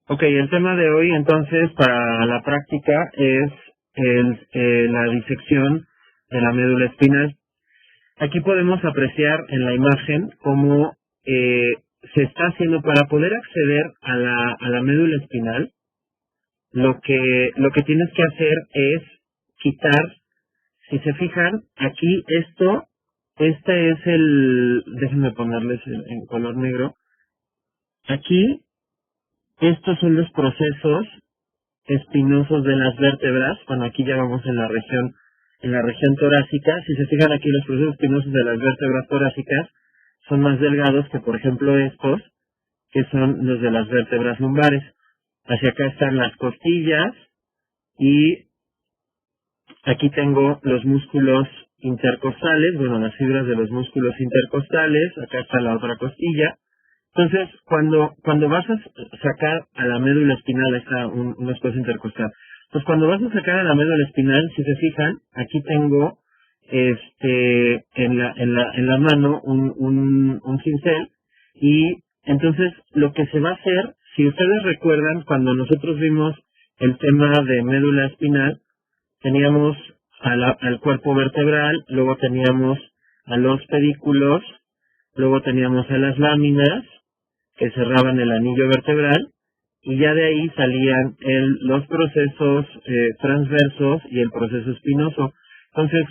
Ok, el tema de hoy entonces para la práctica es la disección de la médula espinal. Aquí podemos apreciar en la imagen cómo se está haciendo para poder acceder a la médula espinal. Lo que tienes que hacer es quitar, si se fijan, aquí este es déjenme ponerles en color negro. Aquí, estos son los procesos espinosos de las vértebras. Bueno, aquí ya vamos en la región torácica. Si se fijan aquí, los procesos espinosos de las vértebras torácicas son más delgados que, por ejemplo, estos, que son los de las vértebras lumbares. Hacia acá están las costillas y aquí tengo los músculos intercostales, bueno, las fibras de los músculos intercostales. Acá está la otra costilla. Entonces, cuando vas a sacar a la médula espinal, está un espacio intercostal. Pues cuando vas a sacar a la médula espinal, si se fijan, aquí tengo en la mano un cincel, y entonces lo que se va a hacer, si ustedes recuerdan, cuando nosotros vimos el tema de médula espinal, teníamos al cuerpo vertebral, luego teníamos a los pedículos, luego teníamos a las láminas que cerraban el anillo vertebral, y ya de ahí salían los procesos transversos y el proceso espinoso. Entonces,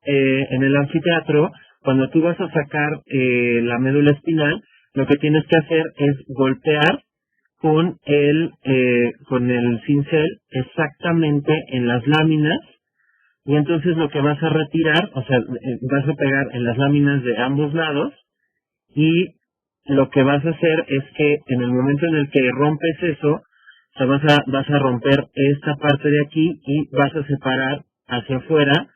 en el anfiteatro, cuando tú vas a sacar la médula espinal, lo que tienes que hacer es golpear con el cincel exactamente en las láminas, y entonces lo que vas a retirar, o sea, vas a pegar en las láminas de ambos lados, y lo que vas a hacer es que en el momento en el que rompes eso, o sea, vas a romper esta parte de aquí y vas a separar hacia afuera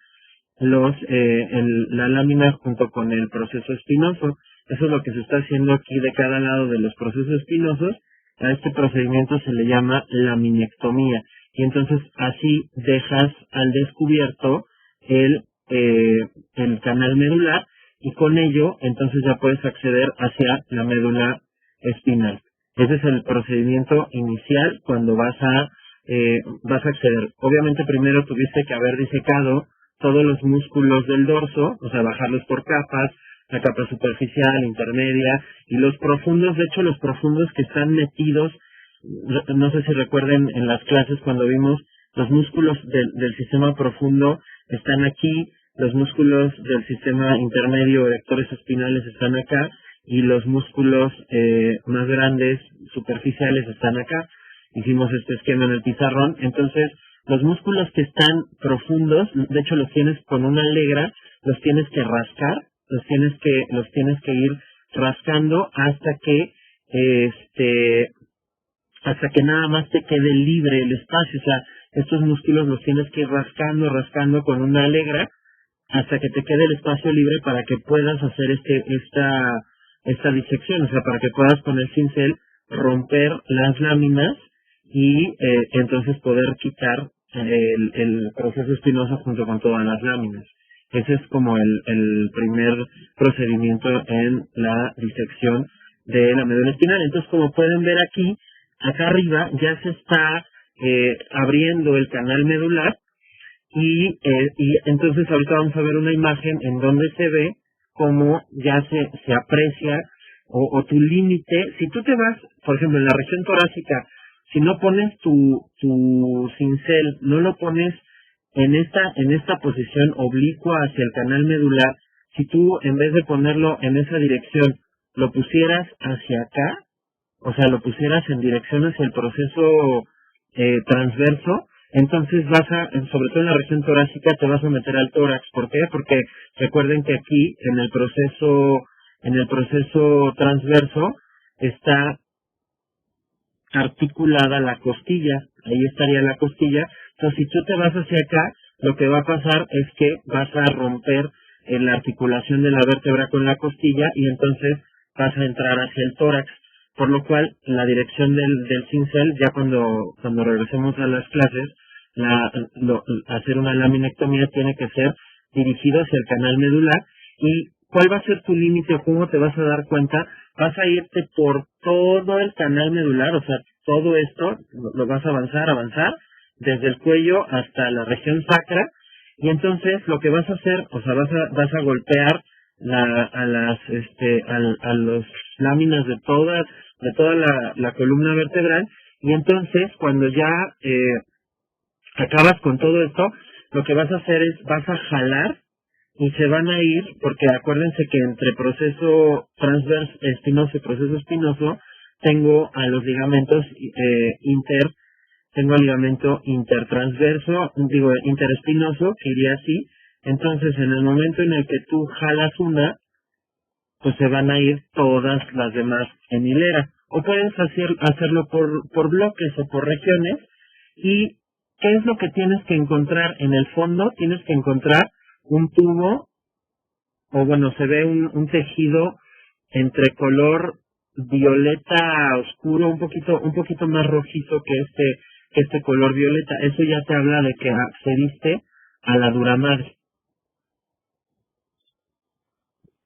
la lámina junto con el proceso espinoso. Eso es lo que se está haciendo aquí de cada lado de los procesos espinosos. A este procedimiento se le llama laminectomía. Y entonces así dejas al descubierto el canal medular, y con ello entonces ya puedes acceder hacia la médula espinal. Ese es el procedimiento inicial cuando vas a acceder. Obviamente primero tuviste que haber disecado todos los músculos del dorso, o sea, bajarlos por capas, la capa superficial, intermedia y los profundos. De hecho, los profundos que están metidos, no sé si recuerden en las clases cuando vimos los músculos del sistema profundo están aquí, los músculos del sistema intermedio, erectores espinales, están acá, y los músculos más grandes, superficiales, están acá. Hicimos este esquema en el pizarrón. Entonces, los músculos que están profundos, de hecho los tienes con una legra, los tienes que rascar, los tienes que ir rascando hasta que nada más te quede libre el espacio. O sea, estos músculos los tienes que ir rascando con una legra hasta que te quede el espacio libre para que puedas hacer esta disección, o sea, para que puedas con el cincel romper las láminas y entonces poder quitar el proceso espinoso junto con todas las láminas. Ese es como el primer procedimiento en la disección de la médula espinal. Entonces, como pueden ver aquí, acá arriba ya se está abriendo el canal medular, y entonces ahorita vamos a ver una imagen en donde se ve cómo ya se aprecia o tu límite. Si tú te vas, por ejemplo, en la región torácica, si no pones tu cincel, no lo pones en esta posición oblicua hacia el canal medular, si tú en vez de ponerlo en esa dirección, lo pusieras hacia acá, o sea, lo pusieras en dirección hacia el proceso transverso, entonces sobre todo en la región torácica, te vas a meter al tórax. ¿Por qué? Porque recuerden que aquí en el proceso transverso está articulada la costilla, ahí estaría la costilla. Entonces, si tú te vas hacia acá, lo que va a pasar es que vas a romper la articulación de la vértebra con la costilla, y entonces vas a entrar hacia el tórax. Por lo cual, la dirección del cincel, ya cuando regresemos a las clases, hacer una laminectomía tiene que ser dirigido hacia el canal medular. ¿Y cuál va a ser tu límite o cómo te vas a dar cuenta? Vas a irte por todo el canal medular, o sea, todo esto lo vas a avanzar, desde el cuello hasta la región sacra, y entonces lo que vas a hacer, o sea, vas a golpear a los láminas de toda la columna vertebral, y entonces cuando ya acabas con todo esto, lo que vas a hacer es, vas a jalar y se van a ir, porque acuérdense que entre proceso transverso espinoso y proceso espinoso, tengo a los ligamentos tengo el ligamento interespinoso, que iría así. Entonces, en el momento en el que tú jalas una, pues se van a ir todas las demás en hilera. O puedes hacerlo por bloques o por regiones. ¿Y qué es lo que tienes que encontrar en el fondo? Tienes que encontrar un tubo, o bueno, se ve un tejido entre color violeta oscuro, un poquito más rojizo que este color violeta. Eso ya te habla de que accediste a la dura madre.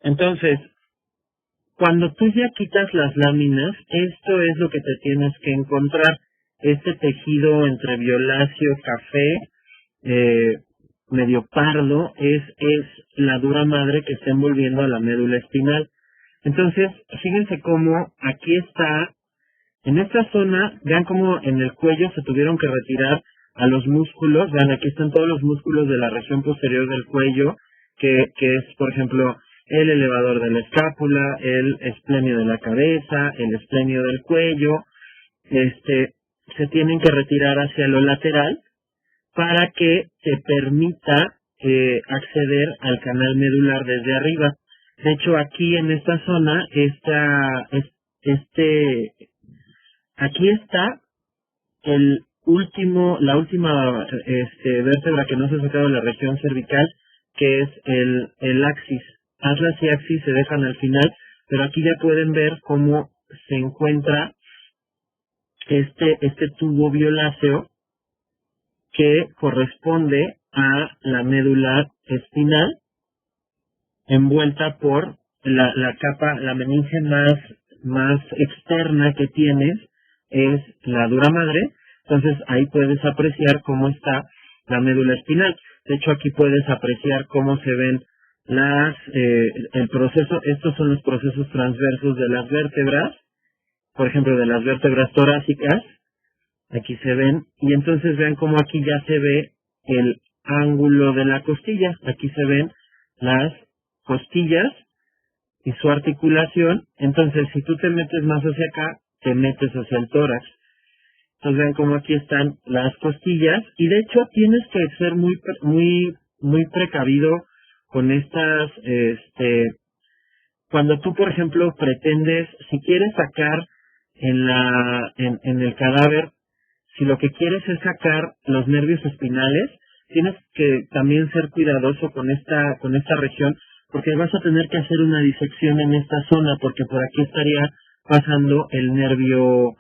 Entonces, cuando tú ya quitas las láminas, esto es lo que te tienes que encontrar. Este tejido entre violáceo, café, medio pardo, es la dura madre que está envolviendo a la médula espinal. Entonces, fíjense cómo aquí está, en esta zona, vean cómo en el cuello se tuvieron que retirar a los músculos. Vean, aquí están todos los músculos de la región posterior del cuello, que es, por ejemplo, el elevador de la escápula, el esplenio de la cabeza, el esplenio del cuello. Se tienen que retirar hacia lo lateral para que te permita acceder al canal medular desde arriba. De hecho, aquí en esta zona, aquí está la última vértebra que no se ha sacado de la región cervical, que es el axis. Atlas y axis se dejan al final, pero aquí ya pueden ver cómo se encuentra este tubo violáceo que corresponde a la médula espinal, envuelta por la capa, la meninge más externa que tienes es la dura madre. Entonces ahí puedes apreciar cómo está la médula espinal. De hecho, aquí puedes apreciar cómo se ven el proceso. Estos son los procesos transversos de las vértebras, por ejemplo, de las vértebras torácicas. Aquí se ven, y entonces vean cómo aquí ya se ve el ángulo de la costilla. Aquí se ven las costillas y su articulación. Entonces, si tú te metes más hacia acá, te metes hacia el tórax. Entonces vean cómo aquí están las costillas, y de hecho tienes que ser muy precavido con estas, cuando tú, por ejemplo, pretendes, si quieres sacar en el cadáver, si lo que quieres es sacar los nervios espinales, tienes que también ser cuidadoso con esta región, porque vas a tener que hacer una disección en esta zona, porque por aquí estaría pasando el nervio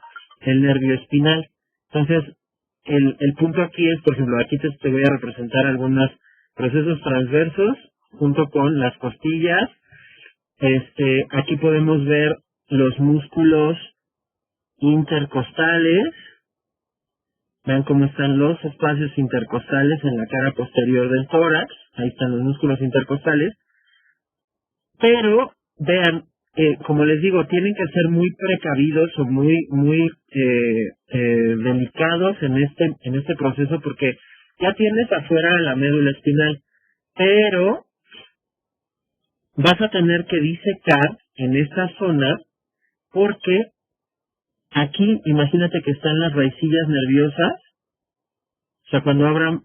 espinal. Entonces, el punto aquí es, por ejemplo, aquí te voy a representar algunos procesos transversos junto con las costillas. Aquí podemos ver los músculos intercostales. Vean cómo están los espacios intercostales en la cara posterior del tórax. Ahí están los músculos intercostales. Pero, vean, como les digo, tienen que ser muy precavidos o muy delicados en este proceso, porque ya tienes afuera la médula espinal, pero vas a tener que disecar en esta zona, porque aquí, imagínate que están las raicillas nerviosas. O sea, cuando abran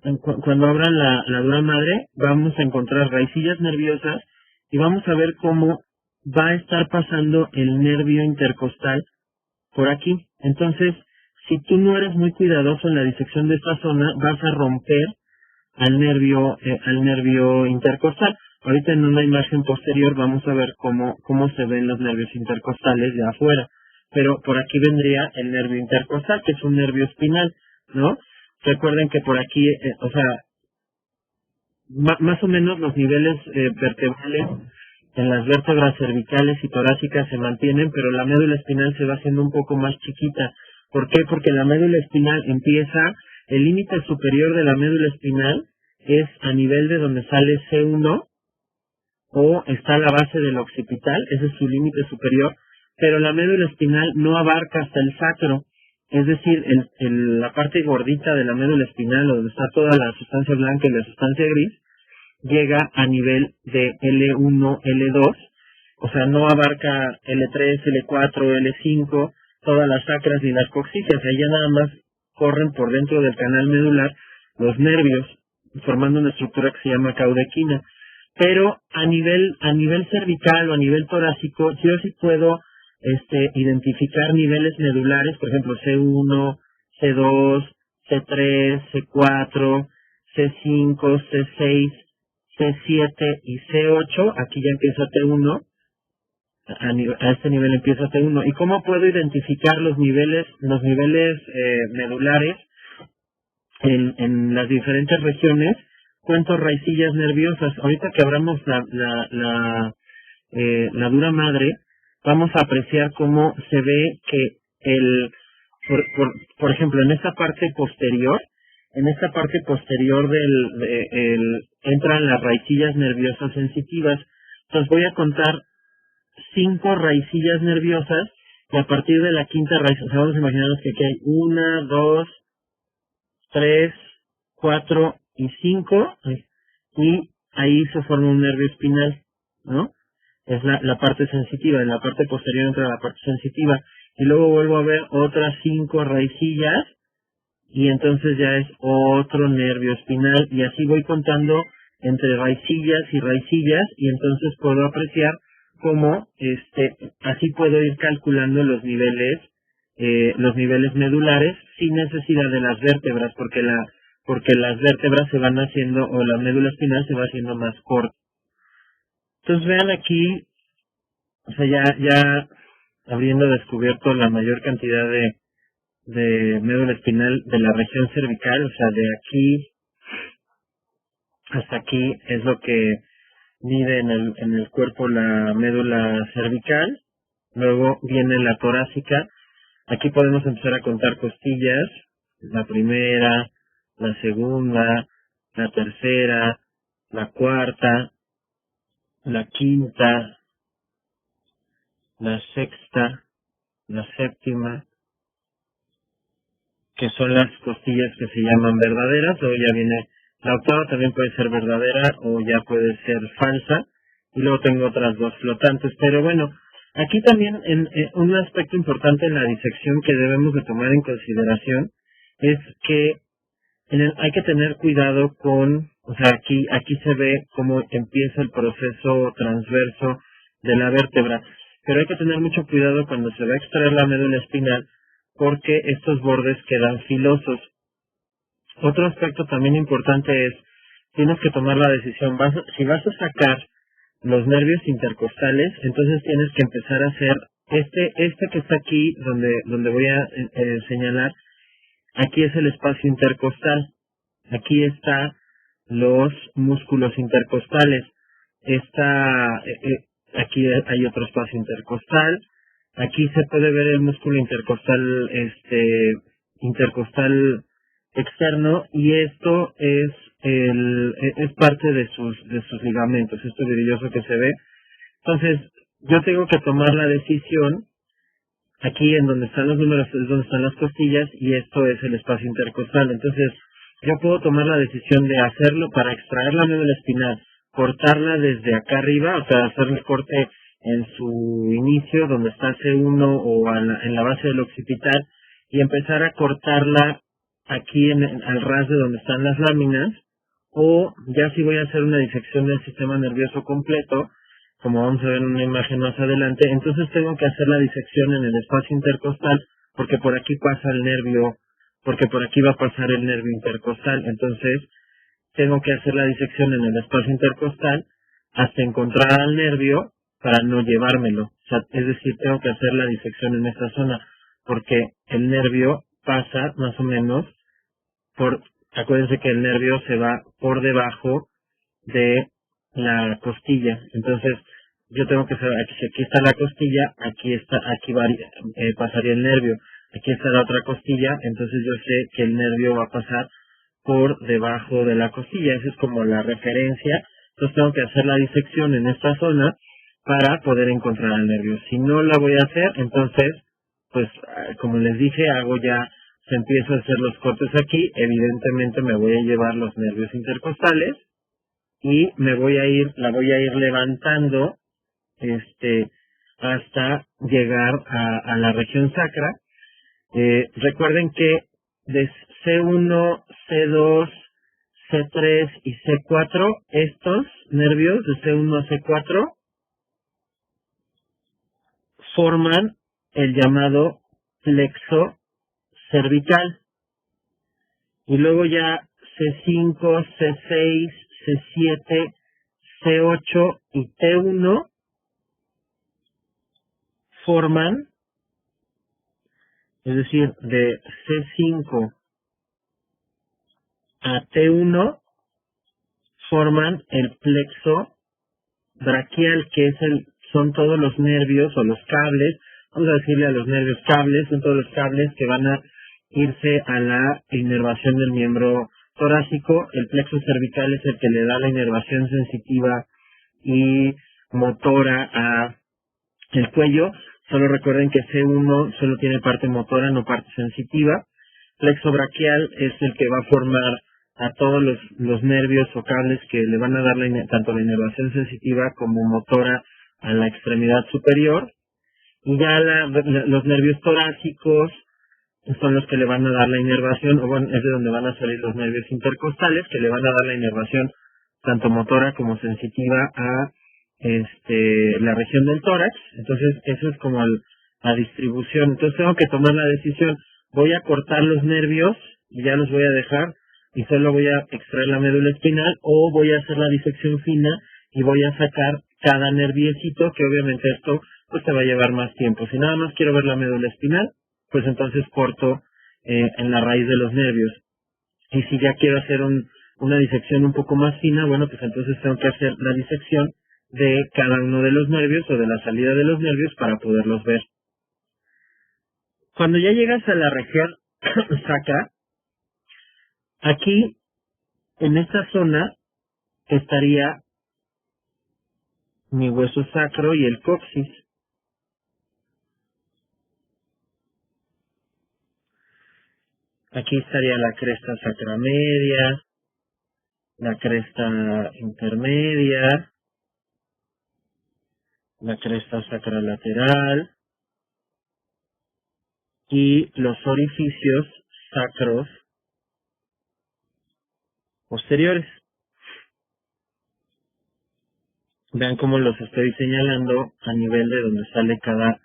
la dura madre, vamos a encontrar raicillas nerviosas y vamos a ver cómo va a estar pasando el nervio intercostal por aquí. Entonces, si tú no eres muy cuidadoso en la disección de esta zona, vas a romper al nervio intercostal. Ahorita en una imagen posterior vamos a ver cómo se ven los nervios intercostales de afuera. Pero por aquí vendría el nervio intercostal, que es un nervio espinal, ¿no? Recuerden que por aquí, más o menos los niveles vertebrales en las vértebras cervicales y torácicas se mantienen, pero la médula espinal se va haciendo un poco más chiquita. ¿Por qué? Porque la médula espinal empieza, el límite superior de la médula espinal es a nivel de donde sale C1 o está la base del occipital, ese es su límite superior, pero la médula espinal no abarca hasta el sacro, es decir, la parte gordita de la médula espinal, donde está toda la sustancia blanca y la sustancia gris, llega a nivel de L1, L2, o sea, no abarca L3, L4, L5, todas las sacras ni las coxígeas, ahí ya nada más corren por dentro del canal medular los nervios, formando una estructura que se llama caudequina. Pero a nivel cervical o a nivel torácico, yo sí puedo identificar niveles medulares, por ejemplo, C1, C2, C3, C4, C5, C6, C7 y C8, aquí ya empieza T1, a este nivel empieza T1. ¿Y cómo puedo identificar los niveles medulares en las diferentes regiones? Cuento raicillas nerviosas. Ahorita que abramos la dura madre, vamos a apreciar cómo se ve que por ejemplo, en esta parte posterior entran las raicillas nerviosas sensitivas. Entonces voy a contar 5 raicillas nerviosas y a partir de la quinta raíz, o sea, vamos a imaginarnos que aquí hay 1, 2, 3, 4 y 5, y ahí se forma un nervio espinal, ¿no? Es la parte sensitiva, en la parte posterior entra la parte sensitiva, y luego vuelvo a ver otras 5 raicillas, y entonces ya es otro nervio espinal, y así voy contando entre raicillas, y entonces puedo apreciar cómo así puedo ir calculando los niveles medulares sin necesidad de las vértebras, porque las vértebras se van haciendo, o la médula espinal se va haciendo más corta. Entonces vean aquí, o sea, ya habiendo descubierto la mayor cantidad de médula espinal de la región cervical, o sea, de aquí hasta aquí es lo que mide en el cuerpo la médula cervical. Luego viene la torácica. Aquí podemos empezar a contar costillas, la primera, la segunda, la tercera, la cuarta, la quinta, la sexta, la séptima, que son las costillas que se llaman verdaderas. Luego ya viene la octava, también puede ser verdadera o ya puede ser falsa, y luego tengo otras 2 flotantes. Pero bueno, aquí también un aspecto importante en la disección que debemos de tomar en consideración es que hay que tener cuidado o sea, aquí se ve cómo empieza el proceso transverso de la vértebra, pero hay que tener mucho cuidado cuando se va a extraer la médula espinal, porque estos bordes quedan filosos. Otro aspecto también importante es, tienes que tomar la decisión, si vas a sacar los nervios intercostales, entonces tienes que empezar a hacer este que está aquí, donde voy a señalar, aquí es el espacio intercostal, aquí está los músculos intercostales, aquí hay otro espacio intercostal, aquí se puede ver el músculo intercostal externo, y esto es parte de sus ligamentos, esto brilloso que se ve. Entonces, yo tengo que tomar la decisión. Aquí en donde están los números es donde están las costillas, y esto es el espacio intercostal. Entonces, yo puedo tomar la decisión de hacerlo para extraer la médula espinal, cortarla desde acá arriba, o sea, hacer el corte en su inicio, donde está C1 o en la base del occipital, y empezar a cortarla aquí al ras de donde están las láminas, o ya si voy a hacer una disección del sistema nervioso completo, como vamos a ver en una imagen más adelante, entonces tengo que hacer la disección en el espacio intercostal, porque por aquí pasa el nervio, porque por aquí va a pasar el nervio intercostal. Entonces tengo que hacer la disección en el espacio intercostal hasta encontrar al nervio para no llevármelo. O sea, es decir, tengo que hacer la disección en esta zona, porque el nervio pasa más o menos acuérdense que el nervio se va por debajo de la costilla. Entonces, yo tengo que saber, si aquí está la costilla, aquí pasaría el nervio. aquí está la otra costilla, entonces yo sé que el nervio va a pasar por debajo de la costilla, esa es como la referencia, entonces tengo que hacer la disección en esta zona para poder encontrar el nervio. Si no la voy a hacer, entonces, pues como les dije, se empiezo a hacer los cortes aquí, evidentemente me voy a llevar los nervios intercostales y la voy a ir levantando, hasta llegar a la región sacra. Recuerden que de C1, C2, C3 y C4, estos nervios de C1 a C4 forman el llamado plexo cervical. Y luego ya C5, C6, C7, C8 y T1 forman, es decir, de C5 a T1 forman el plexo braquial, que son todos los nervios o los cables, vamos a decirle a los nervios cables, son todos los cables que van a irse a la inervación del miembro torácico. El plexo cervical es el que le da la inervación sensitiva y motora a el cuello. Solo recuerden que C1 solo tiene parte motora, no parte sensitiva. Plexo braquial es el que va a formar a todos los nervios o cables que le van a dar tanto la inervación sensitiva como motora a la extremidad superior. Y ya los nervios torácicos son los que le van a dar la inervación, o bueno, es de donde van a salir los nervios intercostales, que le van a dar la inervación tanto motora como sensitiva a la región del tórax. Entonces, eso es como la distribución. Entonces, tengo que tomar la decisión, voy a cortar los nervios y ya los voy a dejar y solo voy a extraer la médula espinal, o voy a hacer la disección fina y voy a sacar cada nerviecito, que obviamente esto pues te va a llevar más tiempo. Si nada más quiero ver la médula espinal, pues entonces corto en la raíz de los nervios. Y si ya quiero hacer una disección un poco más fina, bueno, pues entonces tengo que hacer la disección de cada uno de los nervios o de la salida de los nervios para poderlos ver. Cuando ya llegas a la región sacra, aquí, en esta zona, estaría mi hueso sacro y el coxis. Aquí estaría la cresta sacromedia, la cresta intermedia, la cresta sacrolateral y los orificios sacros posteriores. Vean cómo los estoy señalando a nivel de donde sale cada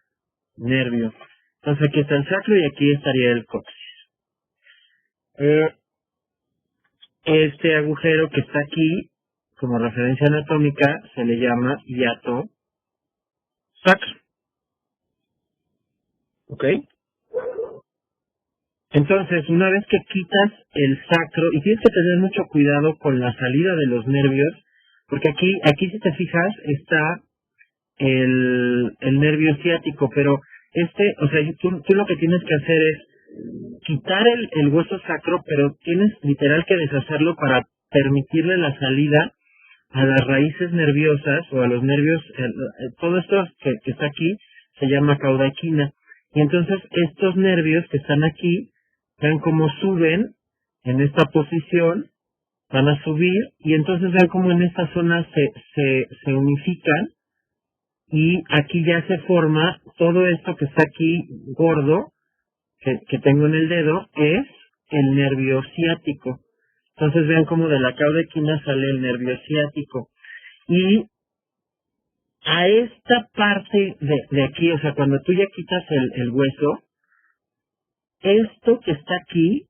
nervio. Entonces aquí está el sacro y aquí estaría el coxis. Este agujero que está aquí, como referencia anatómica, se le llama hiato sacro. ¿Ok? Entonces, una vez que quitas el sacro, y tienes que tener mucho cuidado con la salida de los nervios, porque aquí si te fijas, está el nervio ciático, pero o sea, tú lo que tienes que hacer es quitar el hueso sacro, pero tienes literal que deshacerlo para permitirle la salida a las raíces nerviosas o a los nervios. Todo esto que está aquí se llama cauda equina. Y entonces estos nervios que están aquí, vean cómo suben en esta posición, van a subir y entonces vean cómo en esta zona se unifican y aquí ya se forma todo esto que está aquí gordo, que tengo en el dedo, es el nervio ciático. Entonces vean cómo de la cauda equina sale el nervio ciático. Y a esta parte de aquí, o sea, cuando tú ya quitas el hueso, esto que está aquí,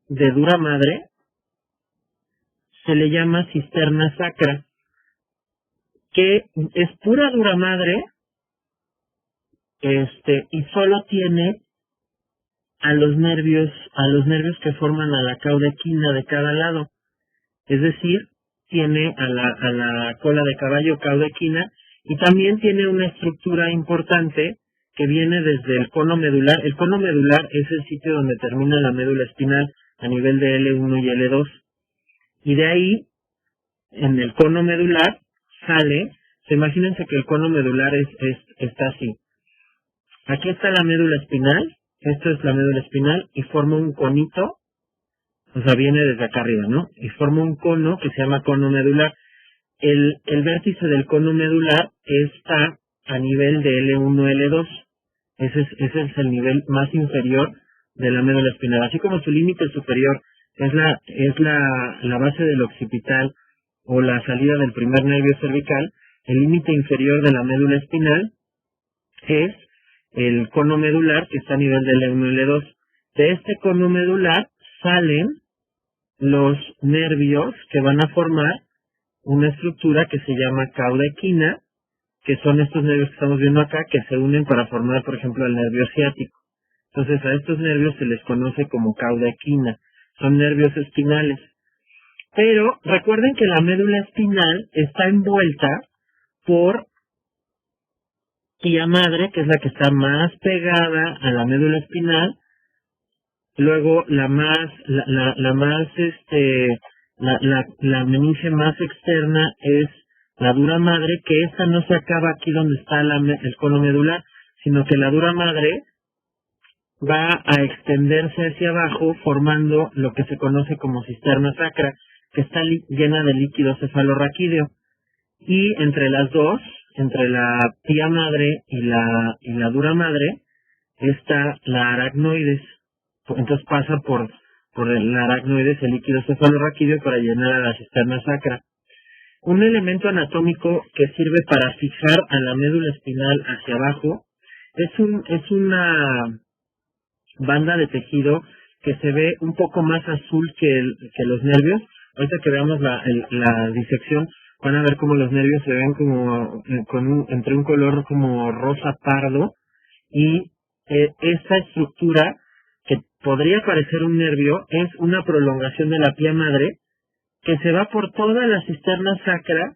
de dura madre, se le llama cisterna sacra, que es pura dura madre, y solo tiene a los nervios que forman a la cauda equina de cada lado. Es decir, tiene a la cola de caballo, cauda equina, y también tiene una estructura importante que viene desde el cono medular. El cono medular es el sitio donde termina la médula espinal a nivel de L1 y L2. Y de ahí, en el cono medular, sale, imagínense que el cono medular está así. Aquí está la médula espinal, esto es la médula espinal, y forma un conito, o sea, viene desde acá arriba, ¿no? Y forma un cono que se llama cono medular. El vértice del cono medular está a nivel de L1, L2. Ese es el nivel más inferior de la médula espinal. Así como su límite superior es la base del occipital o la salida del primer nervio cervical, el límite inferior de la médula espinal es el cono medular, que está a nivel de L1, L2. De este cono medular salen los nervios que van a formar una estructura que se llama cauda equina, que son estos nervios que estamos viendo acá, que se unen para formar, por ejemplo, el nervio ciático. Entonces, a estos nervios se les conoce como cauda equina. Son nervios espinales. Pero recuerden que la médula espinal está envuelta por pía madre, que es la que está más pegada a la médula espinal. Luego la meninge más externa es la dura madre, que esta no se acaba aquí donde está el cono medular, sino que la dura madre va a extenderse hacia abajo formando lo que se conoce como cisterna sacra, que está llena de líquido cefalorraquídeo. Y entre las dos, entre la pía madre y la dura madre, está la aracnoides. Entonces pasa por el aracnoides, el líquido cefalorraquídeo, para llenar a la cisterna sacra. Un elemento anatómico que sirve para fijar a la médula espinal hacia abajo es una banda de tejido que se ve un poco más azul que los nervios. Ahorita que veamos la disección, van a ver cómo los nervios se ven como entre un color como rosa pardo, y esta estructura, que podría parecer un nervio, es una prolongación de la pía madre que se va por toda la cisterna sacra,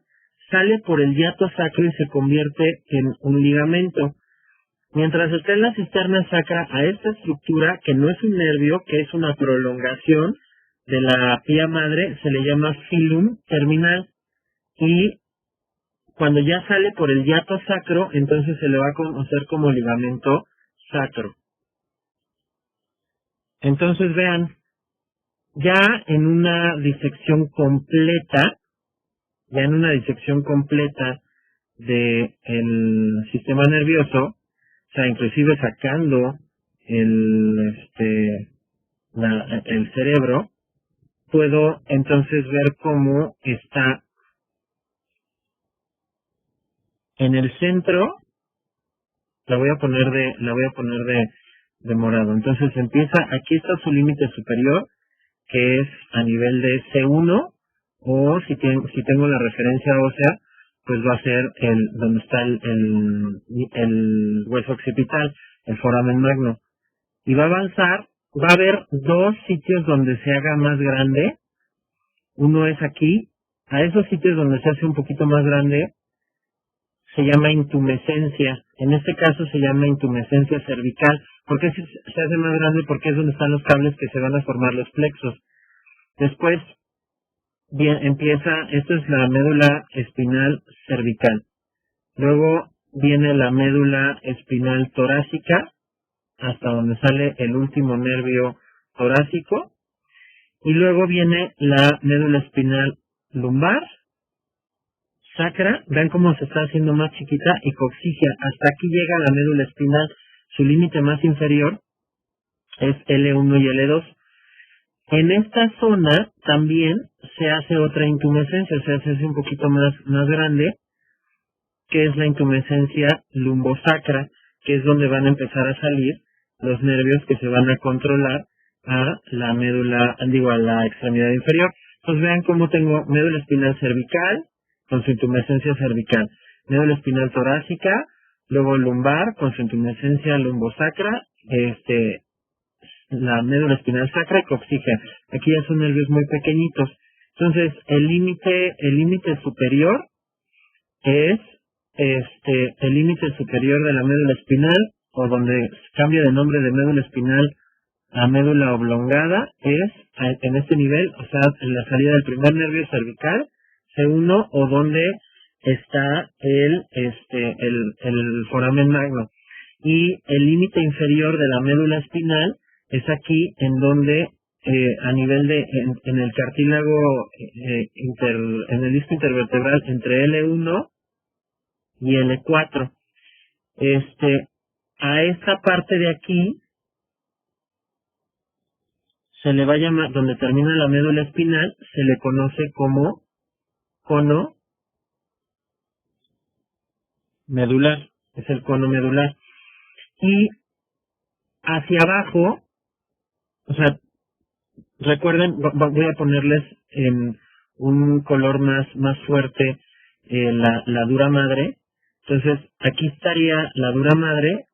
sale por el hiato sacro y se convierte en un ligamento. Mientras está en la cisterna sacra, a esta estructura, que no es un nervio, que es una prolongación de la pía madre, se le llama filum terminal. Y cuando ya sale por el hiato sacro, entonces se le va a conocer como ligamento sacro. Entonces vean, ya en una disección completa del sistema nervioso, o sea, inclusive sacando el cerebro, puedo entonces ver cómo está en el centro. La voy a poner de morado. Entonces aquí está su límite superior, que es a nivel de C1, o si tengo la referencia ósea, pues va a ser donde está el hueso occipital, el foramen magno. Y va a avanzar, va a haber dos sitios donde se haga más grande. Uno es aquí. A esos sitios donde se hace un poquito más grande se llama intumescencia. En este caso se llama intumescencia cervical. ¿Por qué se hace más grande? Porque es donde están los cables que se van a formar los plexos. Después esto es la médula espinal cervical. Luego viene la médula espinal torácica, hasta donde sale el último nervio torácico. Y luego viene la médula espinal lumbar, sacra, vean cómo se está haciendo más chiquita, y coxígea. Hasta aquí llega la médula espinal. Su límite más inferior es L1 y L2. En esta zona también se hace otra intumescencia, o sea, se hace un poquito más grande, que es la intumescencia lumbosacra, que es donde van a empezar a salir los nervios que se van a controlar a la médula, a la extremidad inferior. Entonces vean cómo tengo médula espinal cervical con su intumescencia cervical, médula espinal torácica, luego lumbar con su intumescencia lumbosacra, la médula espinal sacra y coxígea. Aquí ya son nervios muy pequeñitos. Entonces, el límite superior es el límite superior de la médula espinal o donde cambia de nombre de médula espinal a médula oblongada, es en este nivel, o sea, en la salida del primer nervio cervical, C1, o donde está el foramen magno. Y el límite inferior de la médula espinal es aquí, en donde a nivel en el cartílago en el disco intervertebral entre L1 y L4. A esta parte de aquí se le va a llamar, donde termina la médula espinal, se le conoce como cono medular, es el cono medular. Y hacia abajo, o sea, recuerden, voy a ponerles en un color más fuerte la dura madre. Entonces, aquí estaría la dura madre,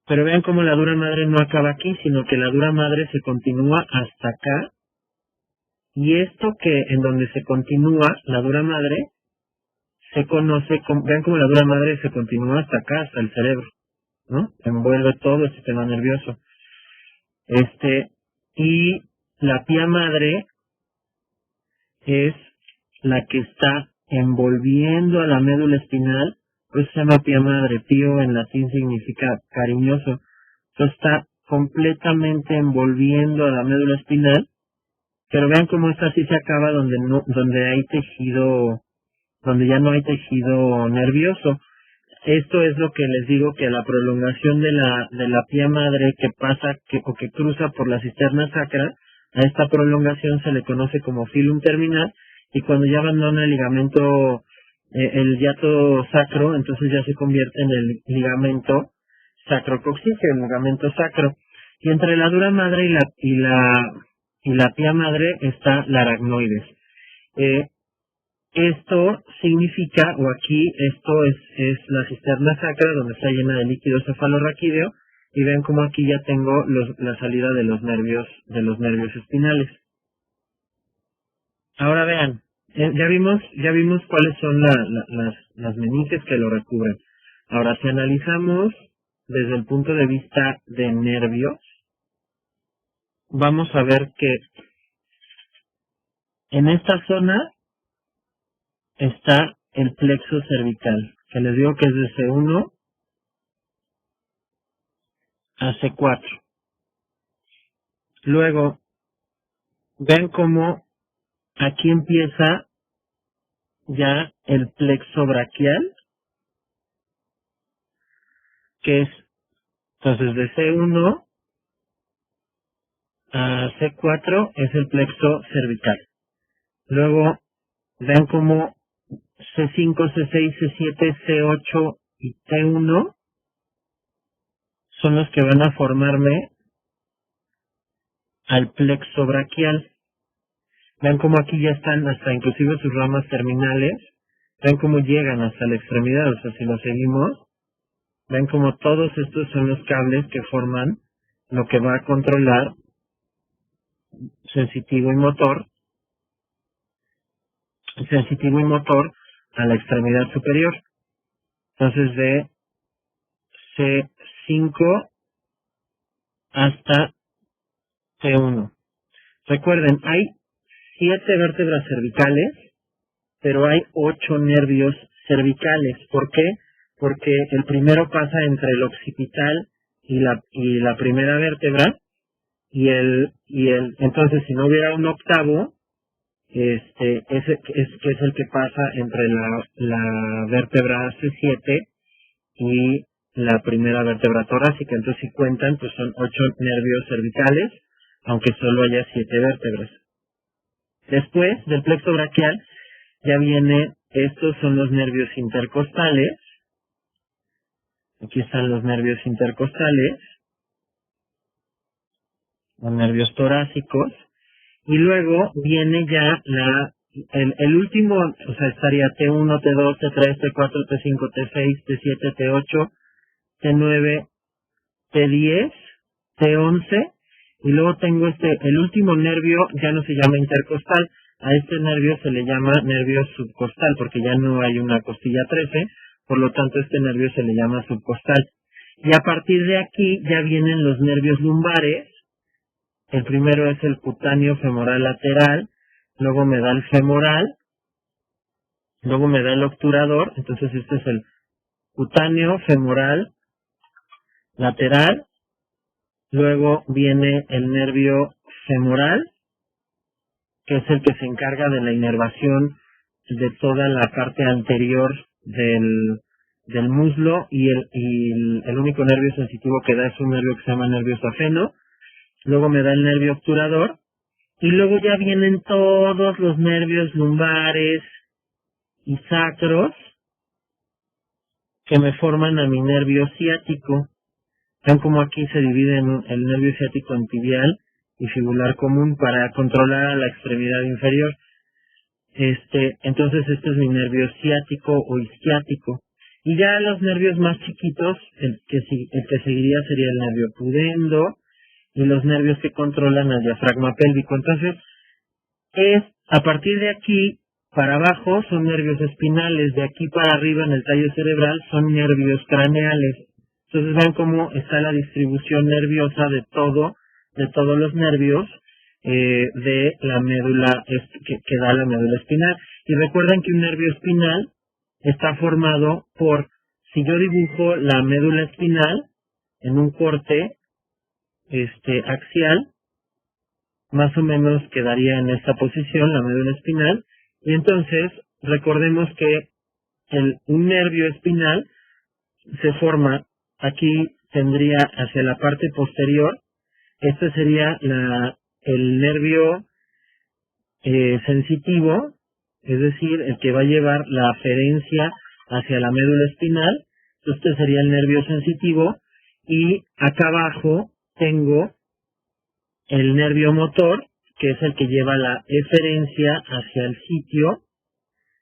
pero vean cómo la dura madre no acaba aquí, sino que la dura madre se continúa hasta acá. Y esto que en donde se continúa la dura madre, se conoce, vean cómo la dura madre se continúa hasta acá, hasta el cerebro, ¿no? Envuelve todo el sistema nervioso. Y la pía madre es la que está envolviendo a la médula espinal, pues se llama pía madre. Pío en latín significa cariñoso. Entonces está completamente envolviendo a la médula espinal, pero vean cómo esta sí se acaba donde hay tejido, donde ya no hay tejido nervioso. Esto es lo que les digo, que la prolongación de la pía madre que pasa o que cruza por la cisterna sacra, a esta prolongación se le conoce como filum terminal, y cuando ya abandona el ligamento, el hiato sacro, entonces ya se convierte en el ligamento sacrocoxígeo, el ligamento sacro. Y entre la dura madre y la pía madre está la aracnoides. Esto significa, o aquí, esto es la cisterna sacra, donde está llena de líquido cefalorraquídeo, y ven como aquí ya tengo la salida de los nervios espinales. Ahora vean, ya vimos cuáles son las meninges que lo recubren. Ahora, si analizamos desde el punto de vista de nervios, vamos a ver que en esta zona está el plexo cervical, que les digo que es de C1 a C4. Luego, ven cómo aquí empieza ya el plexo braquial, que es, entonces, de C1 a C4 es el plexo cervical. Luego, ven cómo C5, C6, C7, C8 y T1 son los que van a formarme al plexo braquial. Ven cómo aquí ya están hasta inclusive sus ramas terminales. Ven cómo llegan hasta la extremidad. O sea, si lo seguimos, ven cómo todos estos son los cables que forman lo que va a controlar sensitivo y motor a la extremidad superior. Entonces, de C5 hasta C1. Recuerden, hay 7 vértebras cervicales, pero hay 8 nervios cervicales. ¿Por qué? Porque el primero pasa entre el occipital y la primera vértebra, entonces si no hubiera un octavo, ese es el que pasa entre la vértebra C7 y la primera vértebra torácica. Entonces si cuentan, pues son 8 nervios cervicales, aunque solo haya 7 vértebras. Después del plexo braquial ya viene, estos son los nervios intercostales. Aquí están los nervios intercostales, los nervios torácicos, y luego viene ya el último, o sea, estaría T1, T2, T3, T4, T5, T6, T7, T8, T9, T10, T11, y luego tengo el último nervio ya no se llama intercostal, a este nervio se le llama nervio subcostal, porque ya no hay una costilla 13, por lo tanto este nervio se le llama subcostal. Y a partir de aquí ya vienen los nervios lumbares. El primero es el cutáneo femoral lateral, luego me da el femoral, luego me da el obturador, entonces este es el cutáneo femoral lateral, luego viene el nervio femoral, que es el que se encarga de la inervación de toda la parte anterior del muslo, y el único nervio sensitivo que da es un nervio que se llama nervio safeno. Luego me da el nervio obturador, y luego ya vienen todos los nervios lumbares y sacros que me forman a mi nervio ciático. Vean como aquí se divide el nervio ciático en tibial y fibular común para controlar a la extremidad inferior. Entonces este es mi nervio ciático o isquiático. Y ya los nervios más chiquitos, el que seguiría sería el nervio pudendo, y los nervios que controlan el diafragma pélvico. Entonces, a partir de aquí para abajo son nervios espinales, de aquí para arriba en el tallo cerebral son nervios craneales. Entonces vean cómo está la distribución nerviosa de todos los nervios de la médula que da la médula espinal. Y recuerden que un nervio espinal está formado por, si yo dibujo la médula espinal en un corte axial, más o menos quedaría en esta posición la médula espinal, y entonces recordemos que un nervio espinal se forma, aquí tendría hacia la parte posterior, este sería el nervio sensitivo, es decir, el que va a llevar la aferencia hacia la médula espinal. Este sería el nervio sensitivo, y acá abajo tengo el nervio motor, que es el que lleva la eferencia hacia el sitio.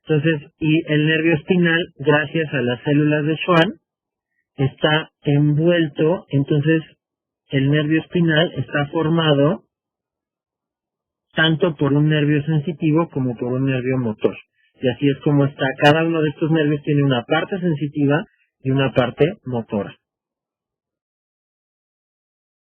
Entonces, y el nervio espinal, gracias a las células de Schwann, está envuelto. Entonces, el nervio espinal está formado tanto por un nervio sensitivo como por un nervio motor. Y así es como está. Cada uno de estos nervios tiene una parte sensitiva y una parte motora.